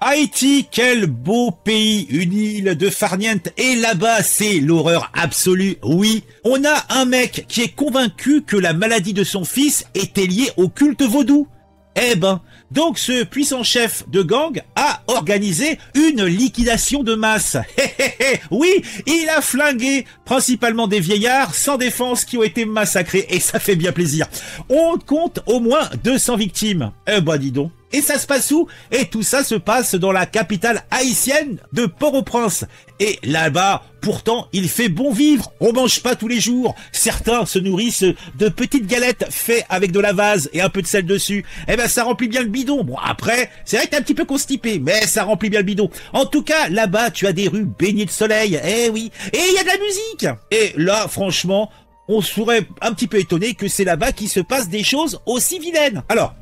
Haïti, quel beau pays, une île de farniente, et là-bas c'est l'horreur absolue. Oui, on a un mec qui est convaincu que la maladie de son fils était liée au culte vaudou. Eh ben, donc ce puissant chef de gang a organisé une liquidation de masse. Oui, il a flingué principalement des vieillards sans défense qui ont été massacrés, et ça fait bien plaisir. On compte au moins 200 victimes. Eh ben dis donc. Et ça se passe où? Et tout ça se passe dans la capitale haïtienne de Port-au-Prince. Et là-bas, pourtant, il fait bon vivre. On mange pas tous les jours. Certains se nourrissent de petites galettes faites avec de la vase et un peu de sel dessus. Eh ben, ça remplit bien le bidon. Bon, après, c'est vrai que t'es un petit peu constipé, mais ça remplit bien le bidon. En tout cas, là-bas, tu as des rues baignées de soleil. Eh oui. Et il y a de la musique. Et là, franchement, on serait un petit peu étonné que c'est là-bas qu'il se passe des choses aussi vilaines. Alors,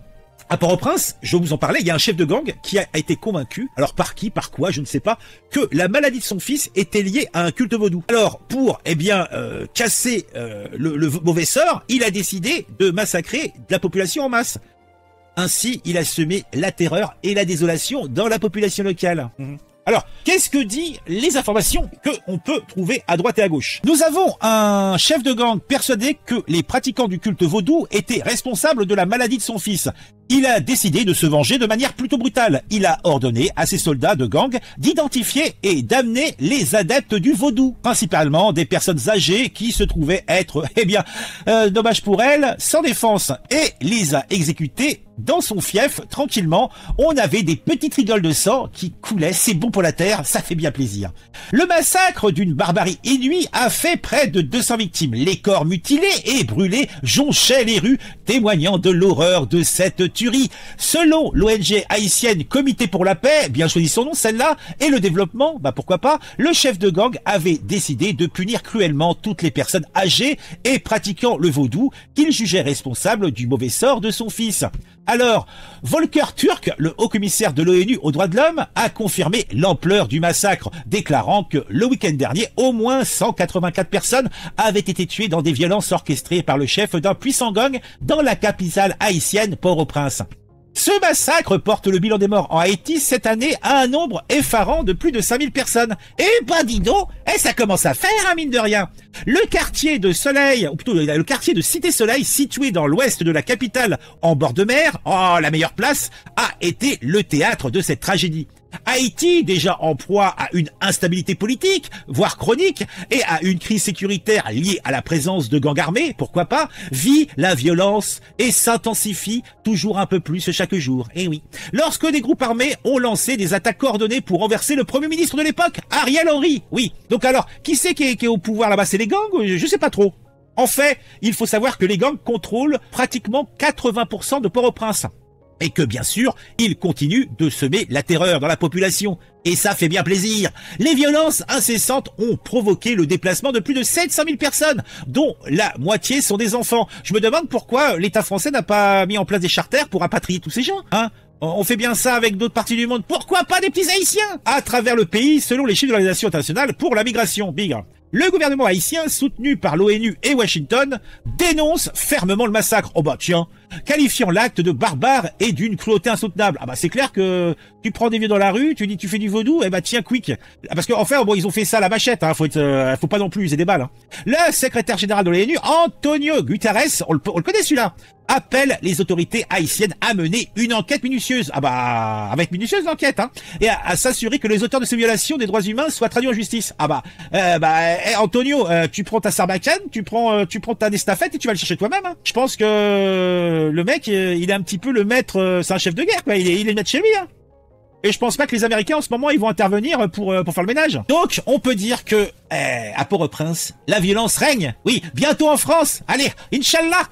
à Port-au-Prince, je vais vous en parler, il y a un chef de gang qui a été convaincu, alors par qui, par quoi, je ne sais pas, que la maladie de son fils était liée à un culte vaudou. Alors, pour, casser le mauvais sort, il a décidé de massacrer la population en masse. Ainsi, il a semé la terreur et la désolation dans la population locale. Alors, qu'est-ce que disent les informations qu'on peut trouver à droite et à gauche? Nous avons un chef de gang persuadé que les pratiquants du culte vaudou étaient responsables de la maladie de son fils. Il a décidé de se venger de manière plutôt brutale. Il a ordonné à ses soldats de gang d'identifier et d'amener les adeptes du vaudou, principalement des personnes âgées qui se trouvaient être, dommage pour elles, sans défense, et les a exécutés dans son fief, tranquillement. On avait des petites rigoles de sang qui coulaient, c'est bon pour la terre, ça fait bien plaisir. Le massacre d'une barbarie inouïe a fait près de 200 victimes. Les corps mutilés et brûlés jonchaient les rues, témoignant de l'horreur de cette tuerie. Selon l'ONG haïtienne Comité pour la paix, bien choisi son nom celle-là, et le développement, pourquoi pas, le chef de gang avait décidé de punir cruellement toutes les personnes âgées et pratiquant le vaudou qu'il jugeait responsable du mauvais sort de son fils. Alors, Volker Turk, le haut-commissaire de l'ONU aux droits de l'homme, a confirmé l'ampleur du massacre, déclarant que le week-end dernier, au moins 184 personnes avaient été tuées dans des violences orchestrées par le chef d'un puissant gang dans la capitale haïtienne Port-au-Prince. Ce massacre porte le bilan des morts en Haïti cette année à un nombre effarant de plus de 5000 personnes. Et dis donc, ça commence à faire, mine de rien. Le quartier de Soleil, ou plutôt le quartier de Cité Soleil, situé dans l'ouest de la capitale, en bord de mer, la meilleure place, a été le théâtre de cette tragédie. Haïti, déjà en proie à une instabilité politique, voire chronique, et à une crise sécuritaire liée à la présence de gangs armés, pourquoi pas, vit la violence et s'intensifie toujours un peu plus chaque jour. Et oui, lorsque des groupes armés ont lancé des attaques coordonnées pour renverser le premier ministre de l'époque, Ariel Henry. Oui, donc alors, qui c'est qui est au pouvoir là-bas? C'est les gangs? Je sais pas trop. En fait, il faut savoir que les gangs contrôlent pratiquement 80% de Port-au-Prince. Et que bien sûr, ils continuent de semer la terreur dans la population. Et ça fait bien plaisir. Les violences incessantes ont provoqué le déplacement de plus de 700 000 personnes, dont la moitié sont des enfants. Je me demande pourquoi l'État français n'a pas mis en place des charters pour rapatrier tous ces gens, hein? On fait bien ça avec d'autres parties du monde. Pourquoi pas des petits Haïtiens à travers le pays, selon les chiffres de l'Organisation internationale pour la migration, BIG. Le gouvernement haïtien, soutenu par l'ONU et Washington, dénonce fermement le massacre. Oh bah tiens, qualifiant l'acte de barbare et d'une cruauté insoutenable. C'est clair que tu prends des vieux dans la rue, tu dis tu fais du vaudou, tiens quick. Parce qu'enfin, ils ont fait ça à la machette, faut pas non plus user des balles. Le secrétaire général de l'ONU, Antonio Guterres, on le connaît celui-là, appelle les autorités haïtiennes à mener une enquête minutieuse. Avec minutieuse l'enquête, et à s'assurer que les auteurs de ces violations des droits humains soient traduits en justice. Antonio, tu prends ta sarbacane, tu prends ta estafette et tu vas le chercher toi-même. Je pense que le mec, il est un petit peu le maître, c'est un chef de guerre, quoi. Il est le maître chez lui, Et je pense pas que les Américains, en ce moment, ils vont intervenir pour faire le ménage. Donc, on peut dire que, à Port-au-Prince, la violence règne. Oui, bientôt en France. Allez, Inch'Allah.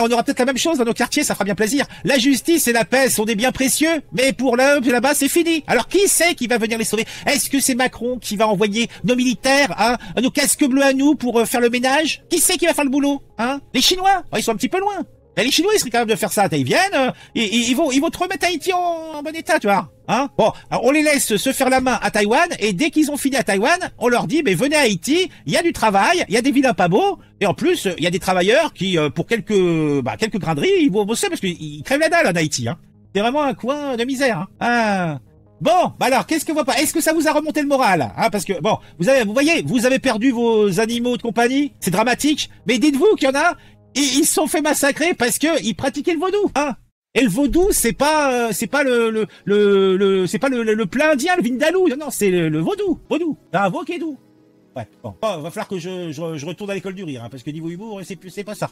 On aura peut-être la même chose dans nos quartiers, ça fera bien plaisir. La justice et la paix sont des biens précieux, mais pour là-bas, c'est fini. Alors qui c'est qui va venir les sauver? Est-ce que c'est Macron qui va envoyer nos militaires, nos casques bleus à nous pour faire le ménage? Qui c'est qui va faire le boulot? Les Chinois? Ils sont un petit peu loin. Mais les Chinois, ils seraient quand même de faire ça. Ils viennent, ils vont te remettre Haïti en bon état, tu vois. Bon, alors on les laisse se faire la main à Taïwan, et dès qu'ils ont fini à Taïwan, on leur dit, venez à Haïti, il y a du travail, il y a des villains pas beaux, et en plus, il y a des travailleurs qui, pour quelques grains de riz, ils vont bosser parce qu'ils crèvent la dalle en Haïti, C'est vraiment un coin de misère, Bon, bah alors, qu'est-ce que va pas? Est-ce que ça vous a remonté le moral, hein? Parce que bon, vous voyez, vous avez perdu vos animaux de compagnie, c'est dramatique. Mais dites-vous qu'il y en a, ils se sont fait massacrer parce que ils pratiquaient le vaudou, hein? Et le vaudou, c'est pas c'est pas le plat indien, le vindaloo. Non, non, c'est le vaudou, un veau qui est doux. Ouais, bon, va falloir que je retourne à l'école du rire, hein, parce que niveau humour, c'est pas ça.